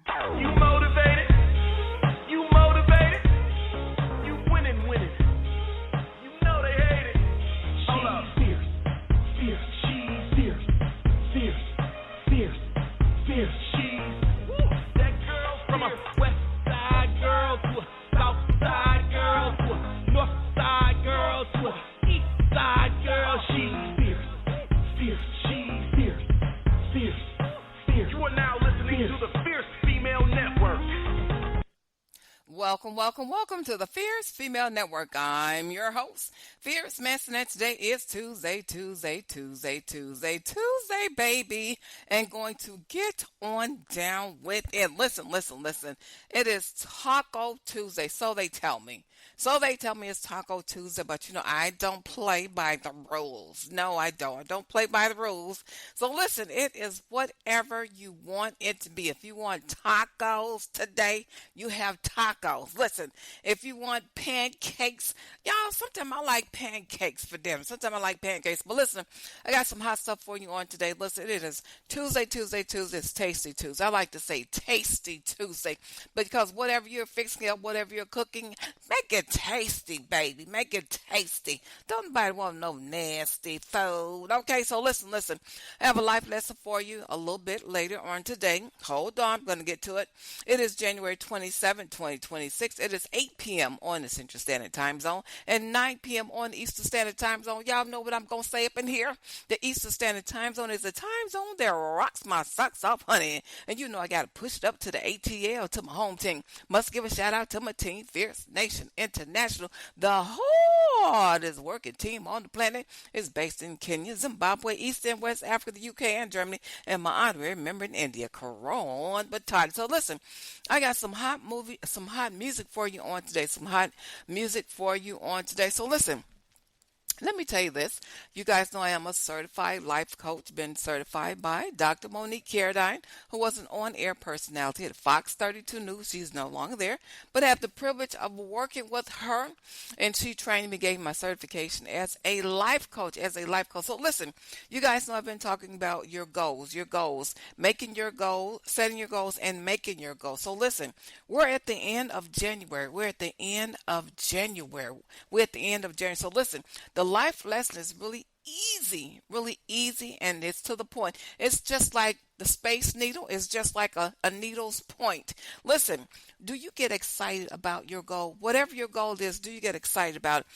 You motivated? You motivated? You winning, winning. You know they hate it. Hold up. Fierce, fierce, she's fierce, fierce, fierce, fierce, she's. Woo. That girl from a west side girl to a south side girl to a north side girl to a east side girl. She's fierce, fierce, she's fierce, fierce, fierce. You are now listening to the Fierce Female Network. Welcome, welcome, welcome to the Fierce Female Network. I'm your host, Fierce Manson, and today is Tuesday, baby, and going to get on down with it. Listen. It is Taco Tuesday, so they tell me. It's Taco Tuesday, but I don't play by the rules. No, I don't. I don't play by the rules. So listen, it is whatever you want it to be. If you want tacos today, you have tacos. Listen, if you want pancakes, y'all, sometimes I like pancakes for dinner. Sometimes I like pancakes. But listen, I got some hot stuff for you on today. Listen, it is Tuesday. It's Tasty Tuesday. I like to say Tasty Tuesday because whatever you're fixing up, whatever you're cooking, make it tasty, baby. Make it tasty. Don't nobody want no nasty food. Okay, so listen. I have a life lesson for you a little bit later on today. Hold on, I'm going to get to it. It is January 27, 2026. It is 8 p.m. on the Central Standard Time Zone and 9 p.m. on the Eastern Standard Time Zone. Y'all know what I'm going to say up in here. The Eastern Standard Time Zone is the time zone that rocks my socks off, honey. And I got to push it up to the ATL, to my home team. Must give a shout out to my team, Fierce Nation International. The hardest working team on the planet is based in Kenya, Zimbabwe, East and West Africa, the UK, and Germany, and my honorary member in India, Karan Batali. So listen, I got some hot music for you on today. So listen. Let me tell you this. You guys know I am a certified life coach, been certified by Dr. Monique Carradine, who was an on-air personality at Fox 32 News. She's no longer there, but I have the privilege of working with her, and she trained me, gave me my certification as a life coach. So listen, you guys know I've been talking about your goals, making your goals, setting your goals, and making your goals. So listen, we're at the end of January. So listen, the life lesson is really easy, and it's to the point. It's just like the space needle. It's just like a needle's point. Listen, do you get excited about your goal? Whatever your goal is, do you get excited about it?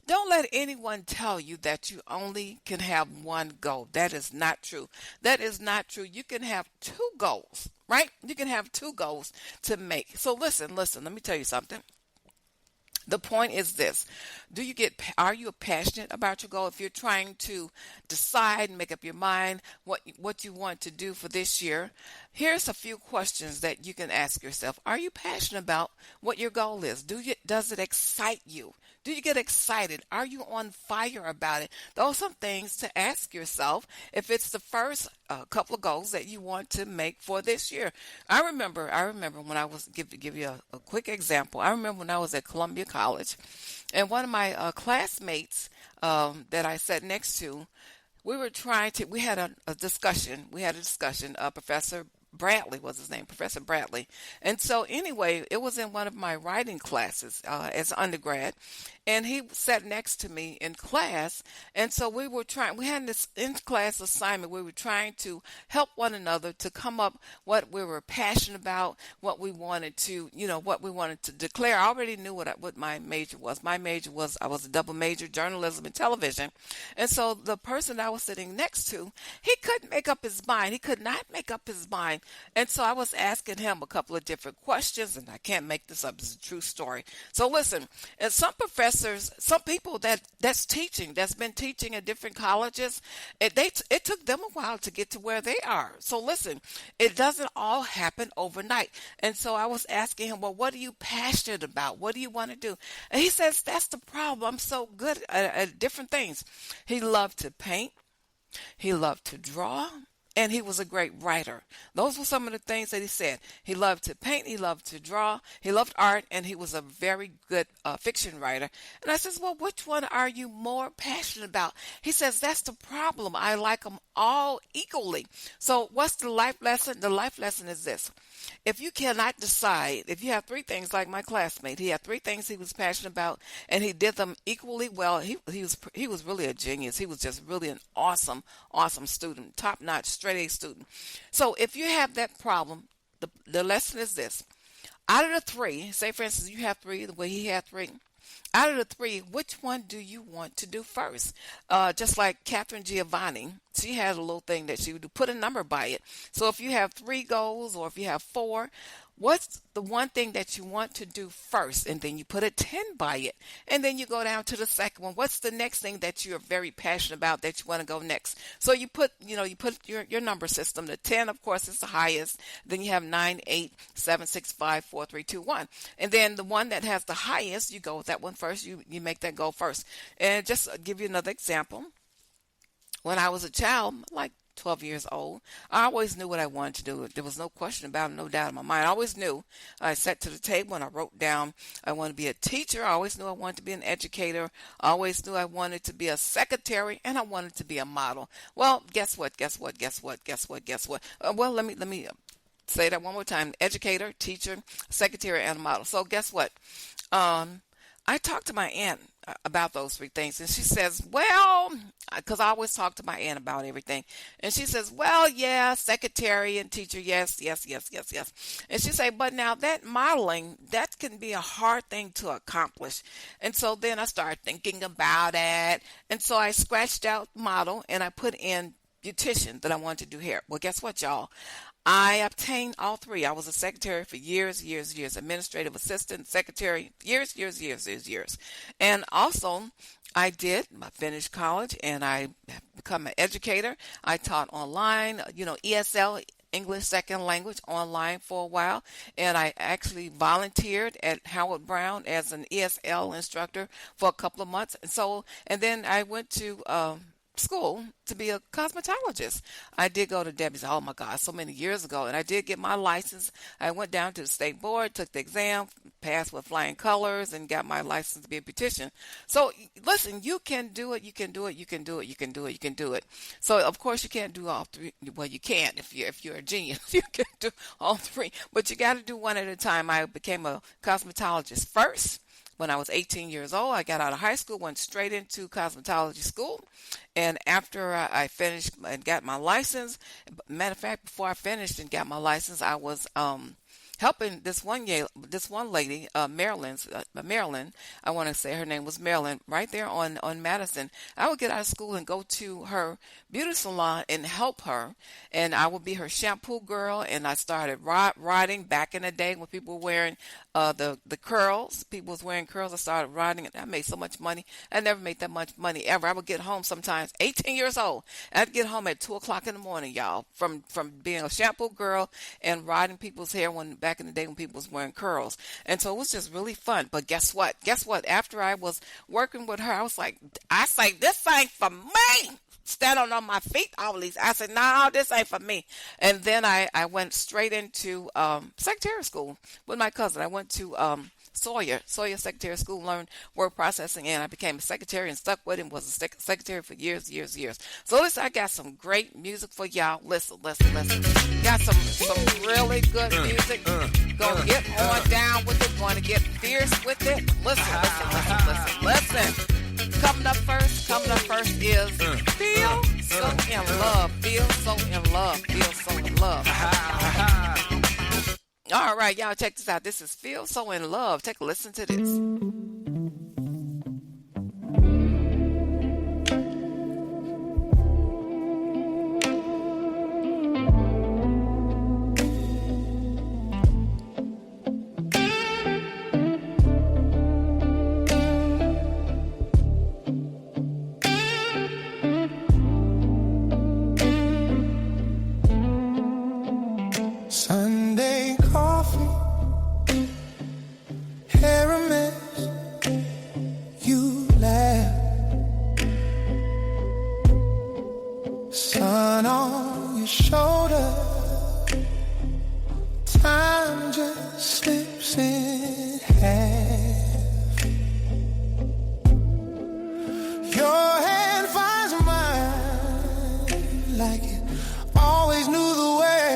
Don't let anyone tell you that you only can have one goal. That is not true. You can have two goals, right? You can have two goals to make. So listen, let me tell you something. The point is this. Are you passionate about your goal? If you're trying to decide and make up your mind what you want to do for this year, here's a few questions that you can ask yourself. Are you passionate about what your goal is? Does it excite you? Do you get excited? Are you on fire about it? Those are some things to ask yourself if it's the first couple of goals that you want to make for this year. I remember when I was, give you a quick example. I remember when I was at Columbia College, and one of my classmates that I sat next to, we had a discussion. Professor Bradley was his name, Professor Bradley. And so anyway, it was in one of my writing classes as an undergrad, and he sat next to me in class. And so we had this in-class assignment. We were trying to help one another to come up what we were passionate about, what we wanted to declare. I already knew what my major was. I was a double major, journalism and television. And so the person I was sitting next to, he couldn't make up his mind. He could not make up his mind. And so I was asking him a couple of different questions, and I can't make this up. It's a true story. So listen, and some people that's been teaching at different colleges, it took them a while to get to where they are. So listen, it doesn't all happen overnight. And so I was asking him, well, what are you passionate about? What do you want to do? And he says, that's the problem. I'm so good at different things. He loved to paint. He loved to draw. and he was a great writer. Those were some of the things that he said. He loved to paint, he loved to draw, he loved art, and he was a very good fiction writer. And I says, well, which one are you more passionate about? He says, that's the problem. I like them all equally. So what's the life lesson? The life lesson is this. If you cannot decide, if you have three things like my classmate, he had three things he was passionate about, and he did them equally well. He was really a genius. He was just really an awesome student, top-notch, straight-A student. So if you have that problem, the lesson is this. Out of the three, say for instance you have three, the way he had three, out of the three, which one do you want to do first? Just like Catherine Giovanni, she had a little thing that she would do, put a number by it. So if you have 3 goals or if you have 4, what's the one thing that you want to do first? And then you put a 10 by it. And then you go down to the second one. What's the next thing that you're very passionate about that you want to go next? So you put your number system. The 10, of course, is the highest. Then you have 9, 8, 7, 6, 5, 4, 3, 2, 1. And then the one that has the highest, you go with that one first. You make that goal first. And just give you another example. When I was a child, like 12 years old, I always knew what I wanted to do. There was no question about it, no doubt in my mind. I always knew. I sat to the table and I wrote down I want to be a teacher. I always knew I wanted to be an educator. I always knew I wanted to be a secretary, and I wanted to be a model. Well, guess what? Well, let me say that one more time. Educator, teacher, secretary, and a model. So guess what? I talked to my aunt about those 3 things, and she says, well, because I always talk to my aunt about everything, and she says, well, yeah, secretary and teacher, yes. And she said, but now that modeling, that can be a hard thing to accomplish. And so then I started thinking about it, and so I scratched out model, and I put in beautician that I wanted to do hair. Well, guess what, y'all? I obtained all 3. I was a secretary for years, administrative assistant, secretary, years. And also, I finished college, and I become an educator. I taught online, ESL, English Second Language, online for a while. And I actually volunteered at Howard Brown as an ESL instructor for a couple of months. And then I went to school to be a cosmetologist. I did go to Debbie's, oh my God, so many years ago, and I did get my license. I went down to the state board, took the exam, passed with flying colors, and got my license to be a beautician. So listen, you can do it. So of course you can't do all 3. Well, you can if you're a genius. You can do all 3, but you got to do one at a time. I became a cosmetologist first. When I was 18 years old, I got out of high school, went straight into cosmetology school. And after I finished and got my license, matter of fact, before I finished and got my license, I was helping this one lady, Marilyn. I want to say her name was Marilyn, right there on Madison. I would get out of school and go to her beauty salon and help her, and I would be her shampoo girl. And I started riding back in the day when people were wearing the curls. People was wearing curls. I started riding, and I made so much money. I never made that much money ever. I would get home sometimes 18 years old. I'd get home at 2 o'clock in the morning, y'all, from being a shampoo girl and riding people's hair back in the day when people was wearing curls. And so it was just really fun. But guess what? After I was working with her, I say, this ain't for me. Standing on my feet, I said, no, this ain't for me. And then I went straight into secretary school with my cousin. I went to Sawyer Secretary School, learned word processing, and I became a secretary and stuck with him, was a secretary for years. So listen, I got some great music for y'all. Listen. Got some really good music. Gonna get on down with it, going to get fierce with it. Listen. Coming up first is Feel So in Love. Feel So in Love. All right, y'all, check this out. This is Feel So in Love. Take a listen to this. Sunday coffee, hair a mess, you laugh, sun on your shoulder. Time just slips in half. Your hand finds mine like it always knew the way.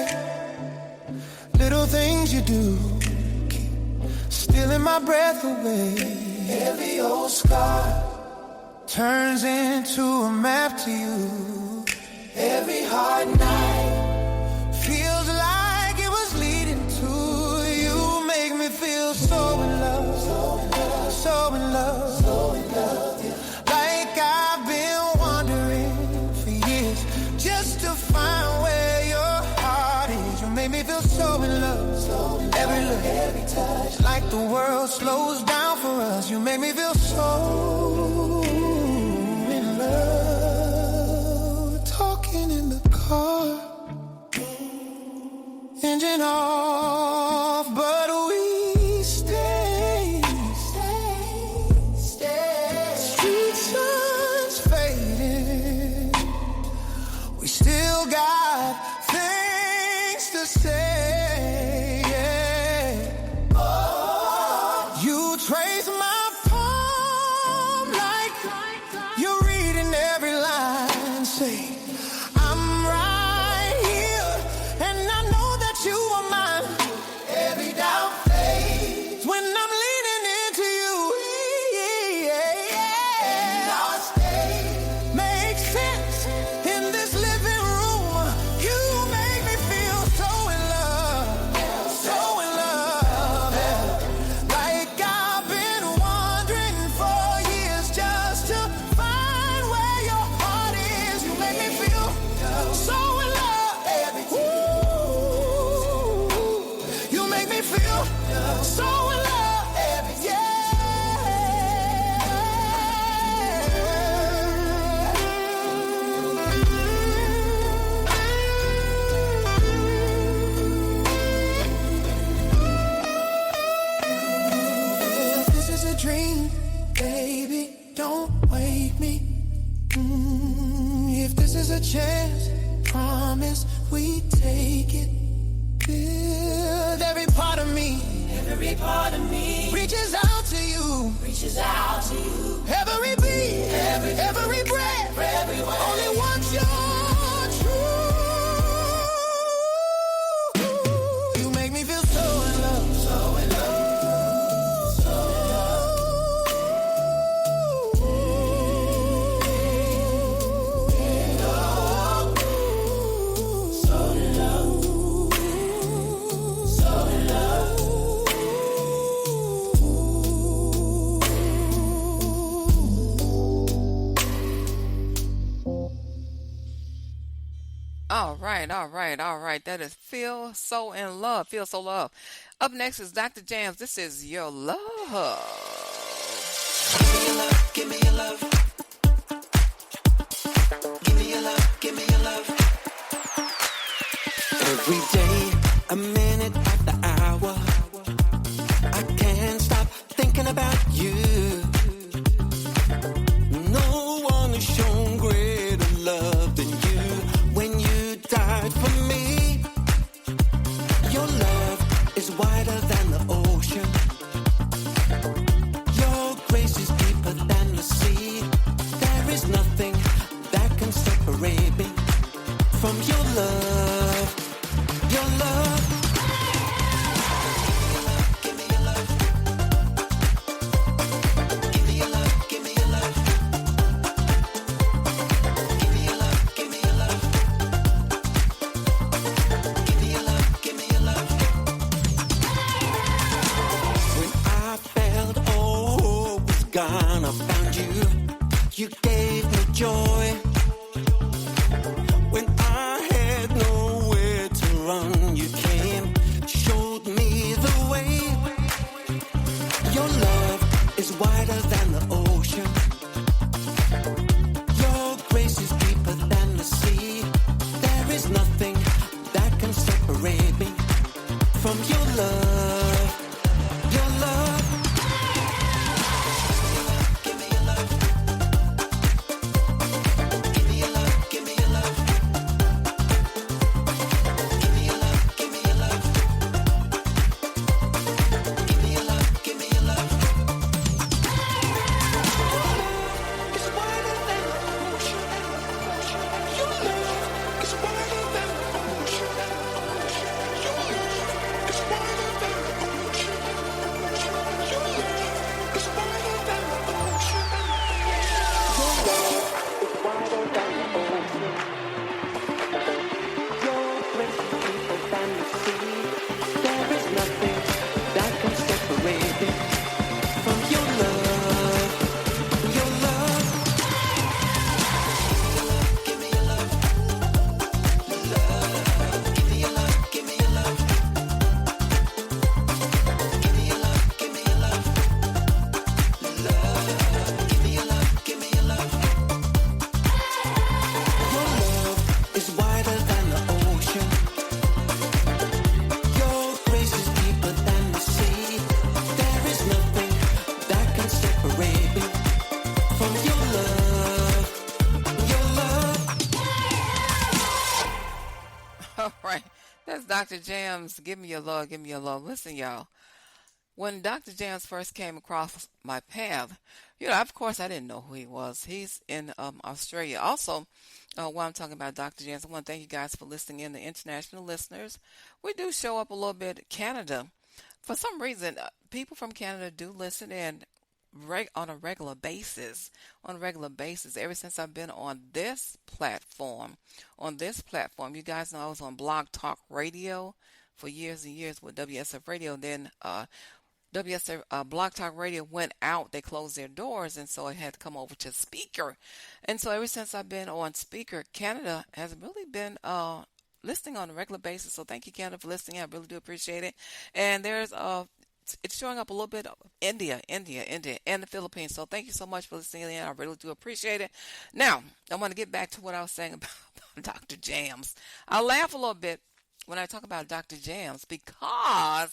Little things you do keep stealing my breath away. Every old scar turns into a map to you. Every hard night feels like it was leading to you. Make me feel so in love, so in love, so in love, so in love, yeah. Like I've been wandering for years just to find where your heart is. You make me feel so in love, so in love. Every look, every touch, like the world slows down for us. You make me feel so in love. Talking in the car, engine off, but we stay. Street sun's fading, we still got things to say. Yeah. You trace my palm like you're reading every line. Say, I'm right here, and I know that you are mine. Every doubt fades when I'm leaning into you. And our stay makes sense in this living room. You make me feel so in love, so in love. Yeah. Like I've been wandering for years just to find where your heart is. You make me feel so in love. Ooh, you make me feel so in love. If this is a dream, baby, don't wake me. If this is a chance, promise we take it. Build every part of me reaches out to you. Every beat, every breath, only wants your truth. You make me feel so in love, so in love, so in love, so in love, so in love. All right. That is Feel So in Love. Feel So Love. Up next is Dr. Jams. This is Your Love. Give me your love, give me your love. Give me your love, give me your love. Every day, a minute after hour, I can't stop thinking about you. No one has shown greater love than you when you died for me. Your love is wider than the ocean. Your grace is deeper than the sea. There is nothing that can separate me from your love. Your love. Give me your love. Give me your love. Give me your love. Give me your love. Give me your love. Give me your love. Give me your love. When I felt all hope was gone, I found you. You gave me joy. When I That's Dr. Jams. Give me your love. Give me your love. Listen, y'all. When Dr. Jams first came across my path, of course, I didn't know who he was. He's in Australia. Also, while I'm talking about Dr. Jams, I want to thank you guys for listening in, the international listeners. We do show up a little bit in Canada. For some reason, people from Canada do listen in on a regular basis. On a regular basis, ever since I've been on this platform. You guys know I was on Blog Talk Radio for years and years with WSF Radio. Then WSF Blog Talk Radio went out. They closed their doors, and so I had to come over to Speaker. And so ever since I've been on Speaker, Canada has really been listening on a regular basis. So thank you, Canada, for listening. I really do appreciate it. And there's it's showing up a little bit of India, and the Philippines. So thank you so much for listening in. I really do appreciate it. Now, I want to get back to what I was saying about Dr. Jams. I laugh a little bit when I talk about Dr. Jams because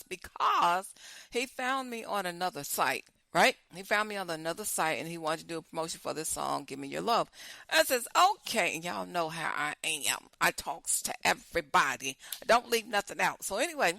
he found me on another site, right? He found me on another site, and he wanted to do a promotion for this song, Give Me Your Love. I says, okay, and y'all know how I am. I talks to everybody. I don't leave nothing out. So anyway,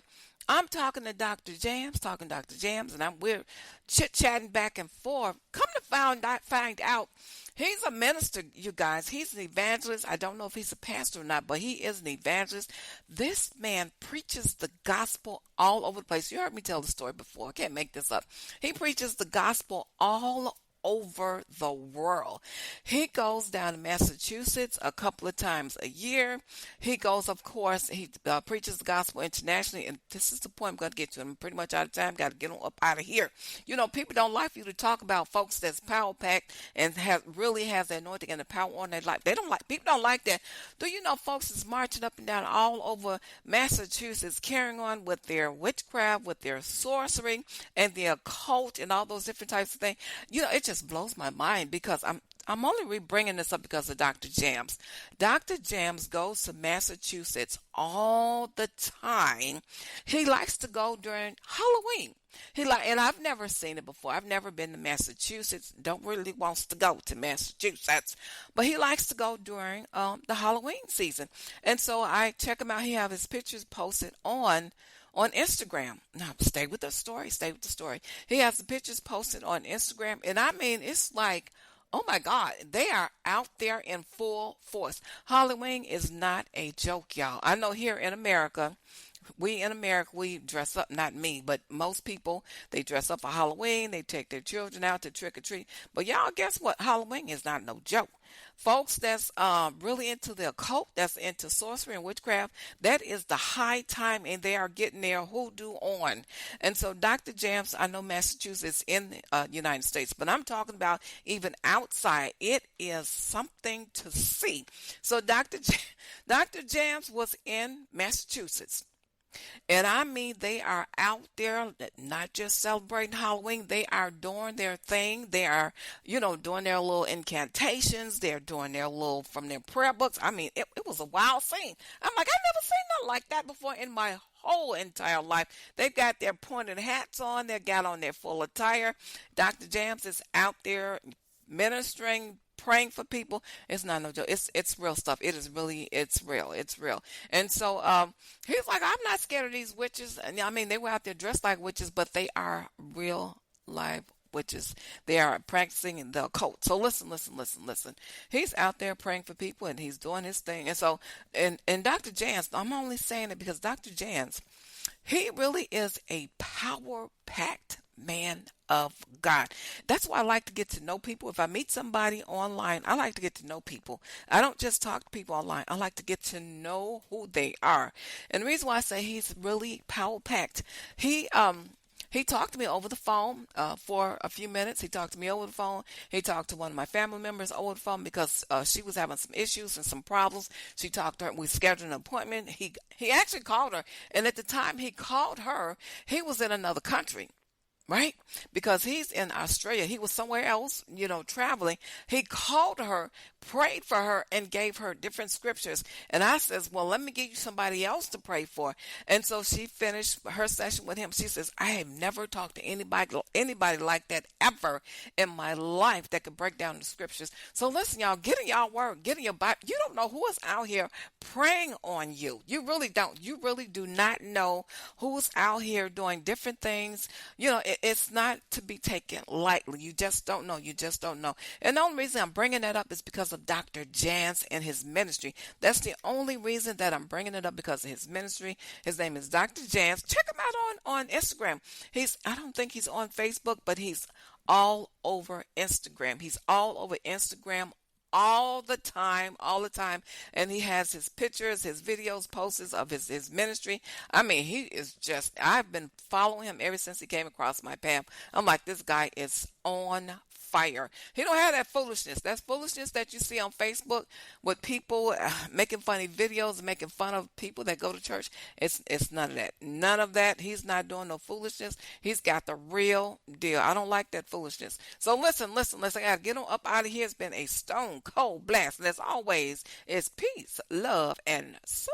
I'm talking to Dr. Jams, and we're chit-chatting back and forth. Come to find out, he's a minister, you guys. He's an evangelist. I don't know if he's a pastor or not, but he is an evangelist. This man preaches the gospel all over the place. You heard me tell the story before. I can't make this up. He preaches the gospel all over the world. He goes down to Massachusetts a couple of times a year. He goes, of course, he preaches the gospel internationally, and this is the point I'm going to get to. I'm pretty much out of time. Got to get on up out of here. People don't like you to talk about folks that's power-packed and really has the anointing and the power on their life. People don't like that. Do you know folks is marching up and down all over Massachusetts, carrying on with their witchcraft, with their sorcery, and their occult, and all those different types of things? It just blows my mind because I'm only bringing this up because of Dr. Jams. Dr. Jams goes to Massachusetts all the time. He likes to go during Halloween. And I've never seen it before. I've never been to Massachusetts. Don't really wants to go to Massachusetts, but he likes to go during the Halloween season. And so I check him out. He have his pictures posted on Instagram. Now, stay with the story. He has the pictures posted on Instagram. And I mean, it's like, oh my God, they are out there in full force. Halloween is not a joke, y'all. I know here in America, we dress up, not me, but most people, they dress up for Halloween. They take their children out to trick or treat. But y'all, guess what? Halloween is not no joke. Folks that's really into the occult, that's into sorcery and witchcraft, that is the high time, and they are getting their hoodoo on. And so Dr. Jams, I know Massachusetts in the United States, but I'm talking about even outside. It is something to see. So Dr. Jams was in Massachusetts. And I mean, they are out there not just celebrating Halloween. They are doing their thing. They are, doing their little incantations. They're doing their little from their prayer books. I mean, it was a wild scene. I'm like, I've never seen nothing like that before in my whole entire life. They've got their pointed hats on. They got on their full attire. Dr. Jams is out there ministering, praying for people. It's not no joke. It's real stuff. It's real. And so he's like, I'm not scared of these witches. And I mean, they were out there dressed like witches, but they are real live witches. They are practicing the occult. So listen. He's out there praying for people, and he's doing his thing. And so, and Dr. Jans, I'm only saying it because Dr. Jans, he really is a power-packed man of God. That's why I like to get to know people. If I meet somebody online, I like to get to know people. I don't just talk to people online. I like to get to know who they are. And the reason why I say he's really power-packed, he talked to me over the phone for a few minutes. He talked to me over the phone. He talked to one of my family members over the phone because she was having some issues and some problems. She talked to her. We scheduled an appointment. He actually called her. And at the time he called her, he was in another country. right? Because he's in Australia. He was somewhere else, traveling. He called her, prayed for her, and gave her different scriptures. And I says, well, let me give you somebody else to pray for. And so she finished her session with him. She says, I have never talked to anybody like that ever in my life that could break down the scriptures. So listen, y'all, get in y'all word, get in your Bible. You don't know who is out here praying on you. You really don't. You really do not know who's out here doing different things. It's not to be taken lightly. You just don't know. You just don't know. And the only reason I'm bringing that up is because of Dr. Jans and his ministry. That's the only reason that I'm bringing it up, because of his ministry. His name is Dr. Jans. Check him out on Instagram. I don't think he's on Facebook, but he's all over Instagram. He's all over Instagram all the time, and he has his pictures, his videos, posters of his ministry. I mean, he is I've been following him ever since he came across my path. I'm like, this guy is on fire. He don't have that foolishness. That foolishness that you see on Facebook with people making funny videos, making fun of people that go to church. It's none of that. None of that. He's not doing no foolishness. He's got the real deal. I don't like that foolishness. So listen. I gotta get on up out of here. It's been a stone cold blast. And as always, it's peace, love, and soul.